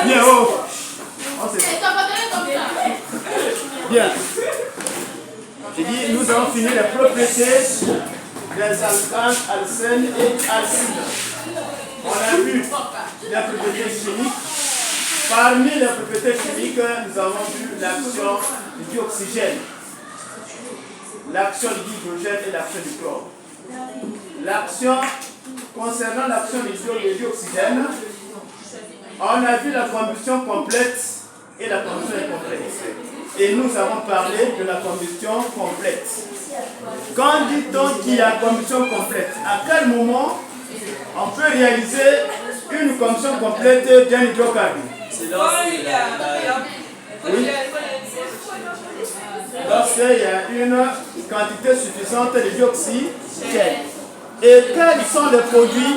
Bien, oh. Bien. J'ai dit, nous avons fini la propriété des alcanes, alcènes et alcynes. On a vu la propriété chimique. Parmi les propriétés chimiques, nous avons vu l'action du dioxygène, l'action du hydrogène et l'action du chlore. Concernant l'action du dioxygène, on a vu la combustion complète et la combustion incomplète. Et nous avons parlé de la combustion complète. Quand dit-on qu'il y a combustion complète, à quel moment on peut réaliser une combustion complète d'un hydrocarbure? Oui. Lorsqu'il y a une quantité suffisante de dioxygène. Et quels sont les produits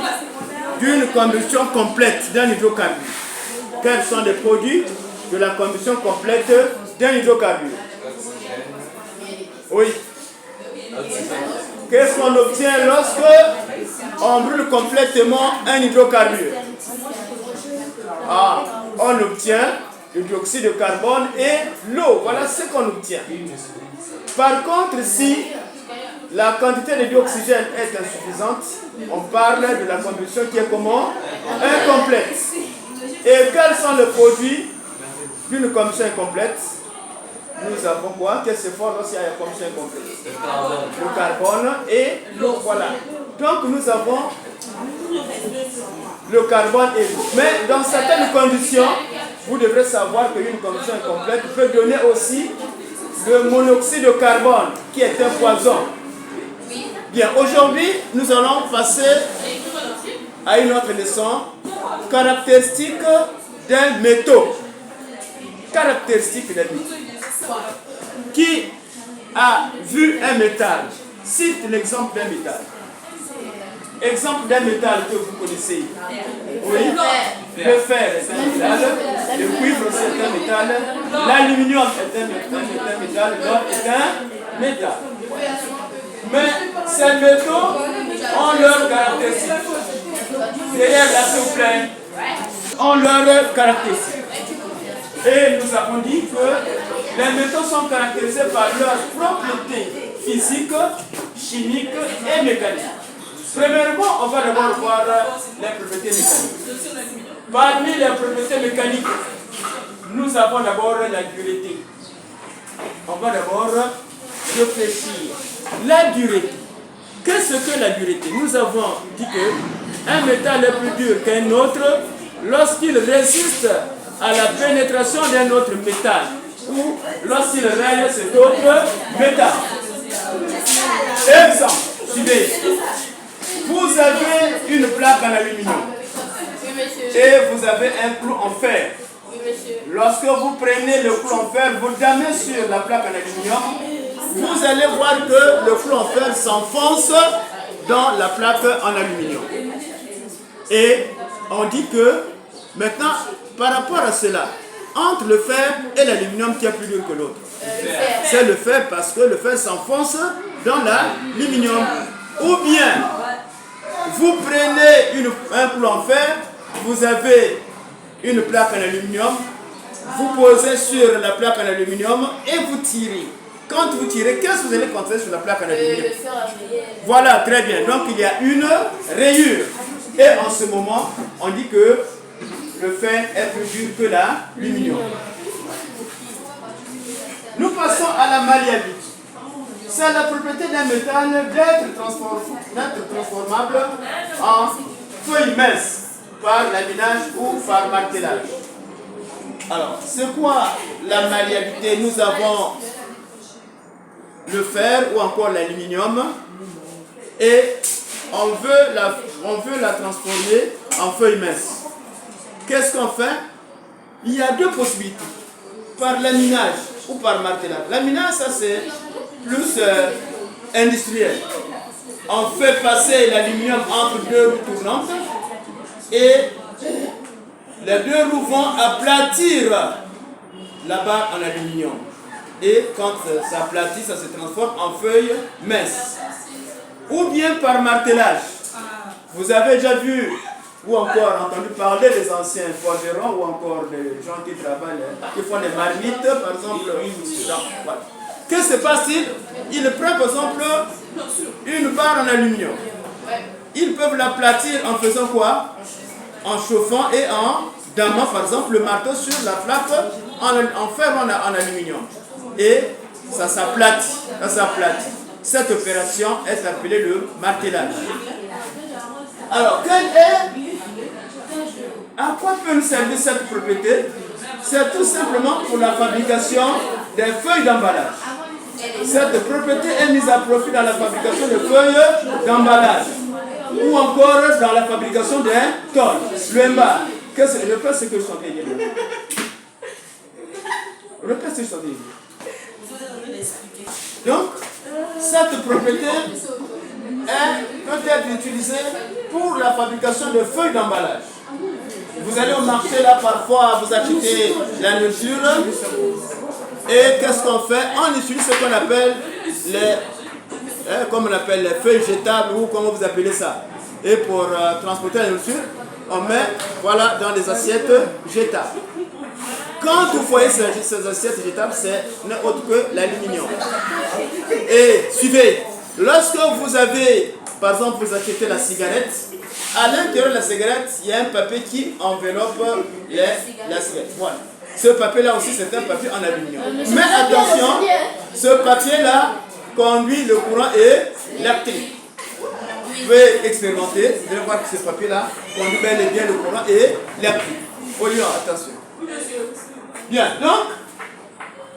d'une combustion complète d'un hydrocarbure? Quels sont les produits de la combustion complète d'un hydrocarbure? Oui. Qu'est-ce qu'on obtient lorsque on brûle complètement un hydrocarbure? On obtient le dioxyde de carbone et l'eau. Voilà ce qu'on obtient. Par contre, si la quantité de dioxygène est insuffisante, on parle de la combustion qui est comment? Incomplète. Et quels sont les produits d'une combustion incomplète? Nous avons quoi? Qu'est-ce que c'est fort lorsqu'il y a une combustion incomplète? Le carbone et l'eau. Voilà. Donc nous avons le carbone et l'eau. Mais dans certaines conditions, vous devrez savoir qu'une combustion incomplète peut donner aussi le monoxyde de carbone, qui est un poison. Bien, aujourd'hui, nous allons passer à une autre leçon, caractéristique d'un métaux. Caractéristique d'un métaux. Qui a vu un métal? Cite l'exemple d'un métal. Exemple d'un métal que vous connaissez. Oui. Le fer est un métal. Le cuivre aussi est un métal. L'aluminium est un métal. L'or est un métal. Mais ces métaux ont leurs caractéristiques. Derrière là, s'il vous plaît, ont leurs caractéristiques. Et nous avons dit que les métaux sont caractérisés par leurs propriétés physiques, chimiques et mécaniques. Premièrement, on va d'abord voir les propriétés mécaniques. Parmi les propriétés mécaniques, nous avons d'abord la dureté. On va d'abord réfléchir. La dureté. Qu'est-ce que la dureté? Nous avons dit qu'un métal est plus dur qu'un autre lorsqu'il résiste à la pénétration d'un autre métal ou lorsqu'il raye cet autre métal. Exemple, suivez. Vous avez une plaque en aluminium et vous avez un clou en fer. Lorsque vous prenez le clou en fer, vous le damez sur la plaque en aluminium, vous allez voir que le clou en fer s'enfonce dans la plaque en aluminium. Et on dit que maintenant, par rapport à cela, entre le fer et l'aluminium, qui est plus dur que l'autre? C'est le fer, parce que le fer s'enfonce dans l'aluminium. Ou bien, vous prenez un clou en fer, vous avez une plaque en aluminium, vous posez sur la plaque en aluminium et vous tirez. Quand vous tirez, qu'est-ce que vous allez constater sur la plaque en aluminium? Voilà, très bien. Donc il y a une rayure. Et en ce moment, on dit que le fer est plus dur que l'aluminium. Nous passons à la malléabilité. C'est la propriété d'un métal d'être transformable en feuille mince par laminage ou par martelage. Alors, c'est quoi la malléabilité? Nous avons le fer ou encore l'aluminium et on veut la transformer en feuille mince. Qu'est-ce qu'on fait? Il y a deux possibilités, par laminage ou par martelage. Laminage, ça c'est plus industriel. On fait passer l'aluminium entre deux roues tournantes et les deux roues vont aplatir la barre en aluminium. Et quand ça aplatit, ça se transforme en feuille mince. Ou bien par martelage. Vous avez déjà vu ou encore entendu parler des anciens forgerons, ou encore des gens qui travaillent, qui font des marmites, par exemple. Voilà. Que se passe-t-il? Ils prennent par exemple une barre en aluminium. Ils peuvent l'aplatir en faisant quoi? En chauffant et en damant par exemple le marteau sur la flaque en fer en aluminium. Et ça s'aplatit. Cette opération est appelée le martelage. Alors, à quoi peut nous servir cette propriété? C'est tout simplement pour la fabrication des feuilles d'emballage. Cette propriété est mise à profit dans la fabrication de feuilles d'emballage ou encore dans la fabrication d'un tôle. Le mba. Répète ce que je suis en train de dire. Répète ce que je suis en train de dire. Donc, cette propriété peut être utilisée pour la fabrication de feuilles d'emballage. Vous allez au marché là parfois, vous achetez la nourriture et qu'est-ce qu'on fait? On utilise ce qu'on appelle les feuilles jetables ou comment vous appelez ça. Et pour transporter la nourriture, on met voilà dans les assiettes jetables. Quand vous voyez ces assiettes jetables, c'est n'est autre que l'aluminium. Et suivez, lorsque vous avez, par exemple, vous achetez la cigarette, à l'intérieur de la cigarette, il y a un papier qui enveloppe la cigarette. Voilà. Ce papier-là aussi, c'est un papier en aluminium. Mais attention, ce papier-là conduit le courant électrique. Vous pouvez expérimenter, vous allez voir que ce papier-là conduit bel et bien le courant électrique. Attention. Bien, donc,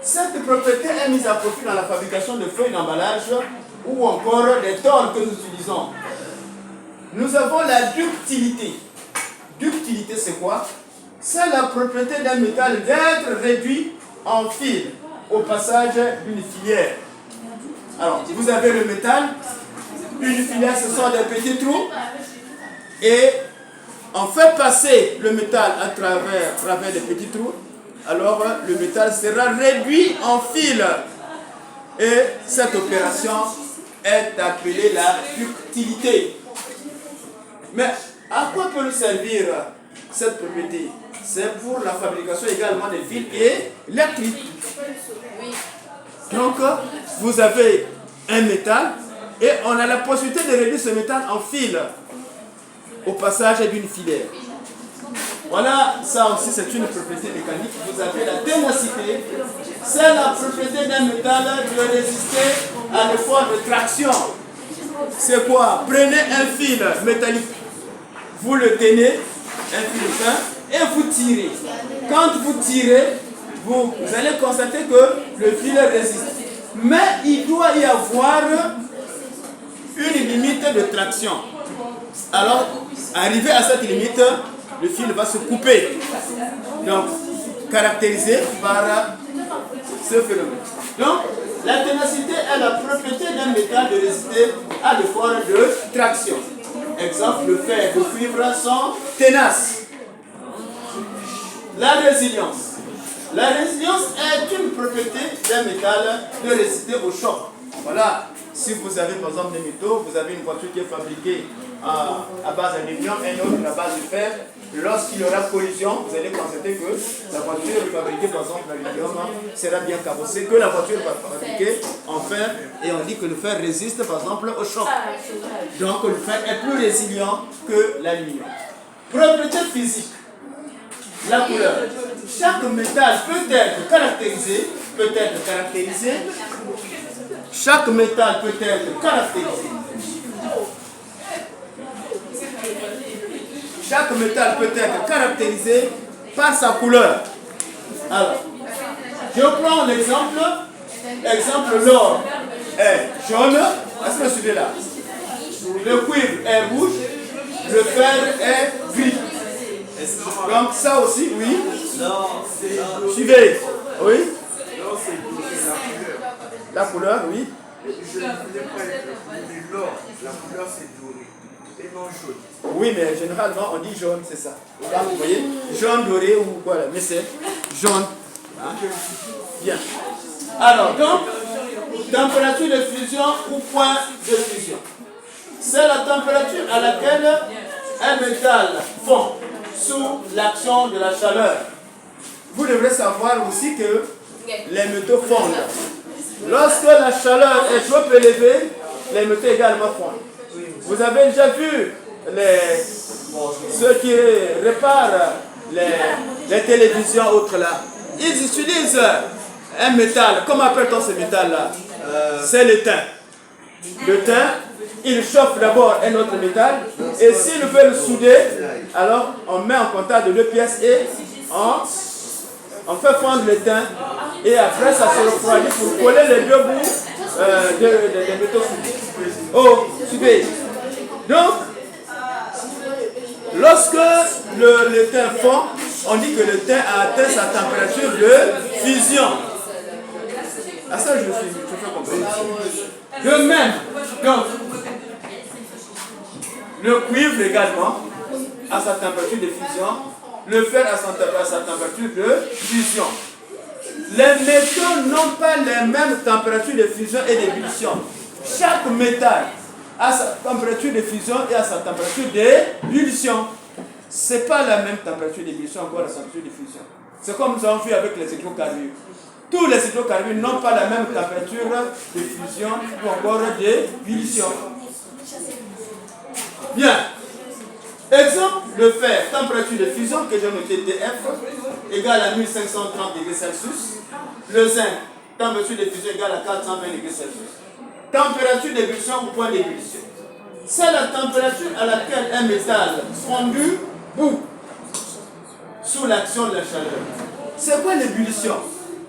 cette propriété est mise à profit dans la fabrication de feuilles d'emballage ou encore des tôles que nous utilisons. Nous avons la ductilité. Ductilité, c'est quoi? C'est la propriété d'un métal d'être réduit en fil au passage d'une filière. Alors, vous avez le métal, une filière, ce sont des petits trous, et on fait passer le métal à travers les petits trous. Alors le métal sera réduit en fil. Et cette opération est appelée la ductilité. Mais à quoi peut nous servir cette propriété? C'est pour la fabrication également des fils électriques. Donc vous avez un métal et on a la possibilité de réduire ce métal en fil au passage d'une filaire. Voilà, ça aussi c'est une propriété mécanique. Vous avez la ténacité. C'est la propriété d'un métal de résister à l'effort de traction. C'est quoi? Prenez un fil métallique, vous le tenez, un fil fin, et vous tirez. Quand vous tirez, vous allez constater que le fil résiste. Mais il doit y avoir une limite de traction. Alors, arrivé à cette limite, le fil va se couper. Donc, caractérisé par ce phénomène. Donc, la ténacité est la propriété d'un métal de résister à l'effort de traction. Exemple, le fer, le cuivre sont ténaces. La résilience. La résilience est une propriété d'un métal de résister au choc. Voilà. Si vous avez par exemple des métaux, vous avez une voiture qui est fabriquée à base d'aluminium et une autre à base de fer. Lorsqu'il y aura collision, vous allez constater que la voiture fabriquée par exemple d'aluminium sera bien cabossée, que la voiture va fabriquer en fer, et on dit que le fer résiste par exemple au choc. Donc le fer est plus résilient que l'aluminium. Propriété physique. La couleur. Chaque métal peut être caractérisé. Chaque métal peut être caractérisé. Chaque métal peut être caractérisé par sa couleur. Alors, je prends l'exemple. Exemple, l'or est jaune. Est-ce que vous suivez là? Le cuivre est rouge. Le fer est gris. Donc ça aussi, oui. Suivez. Oui. La couleur, oui. Je ne voulais pas être l'or. La couleur c'est doré. Et non jaune. Oui, mais généralement on dit jaune, c'est ça. Là, vous voyez, jaune doré ou quoi, mais c'est jaune. Hein? Bien. Alors, donc, température de fusion ou point de fusion. C'est la température à laquelle un métal fond sous l'action de la chaleur, vous devrez savoir aussi que les métaux fondent. Lorsque la chaleur est trop élevée, les métaux également fondent. Vous avez déjà vu ceux qui réparent les télévisions autres là. Ils utilisent un métal. Comment appelle-t-on ce métal-là? C'est le tin. Le tin, ils chauffent d'abord un autre métal. Et s'ils veulent souder, alors on met en contact de deux pièces et on fait fondre le tin. Et après, ça se refroidit pour coller les deux bouts des métaux soudés. Oh, soudés. Donc, lorsque le tin fond, on dit que le tin a atteint sa température de fusion. À ça, je fais comprendre. De même, donc, le cuivre également a sa température de fusion, le fer a sa température de fusion. Les métaux n'ont pas les mêmes températures de fusion et d'ébullition. Chaque métal a sa température de fusion et a sa température d'ébullition. Ce n'est pas la même température d'ébullition encore la température de fusion. C'est comme nous avons vu avec les hydrocarbures. Tous les hydrocarbures n'ont pas la même température de fusion ou encore d'ébullition. Bien. Exemple, le fer, température de fusion que j'ai noté TF égale à 1530 degrés Celsius. Le zinc, température de fusion égale à 420 degrés Celsius. Température d'ébullition ou point d'ébullition. C'est la température à laquelle un métal fondu bout sous l'action de la chaleur. C'est quoi l'ébullition?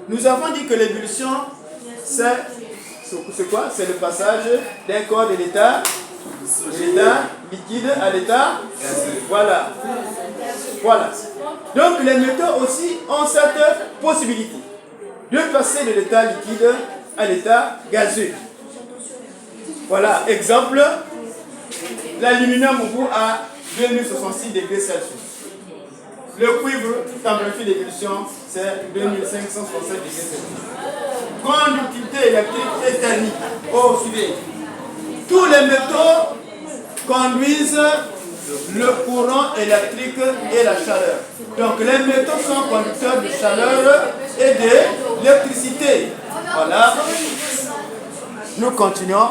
Nous avons dit que l'ébullition, c'est quoi? C'est le passage d'un corps de l'état liquide à l'état. Voilà. Donc les métaux aussi ont cette possibilité de passer de l'état liquide à l'état gazeux. Voilà, exemple, l'aluminium au bout à 2066 degrés Celsius. Le cuivre, température d'ébullition, c'est 2567 degrés Celsius. Conductivité électrique et thermique. Oh, suivez. Tous les métaux conduisent le courant électrique et la chaleur. Donc les métaux sont conducteurs de chaleur et d'électricité. Voilà. Nous continuons.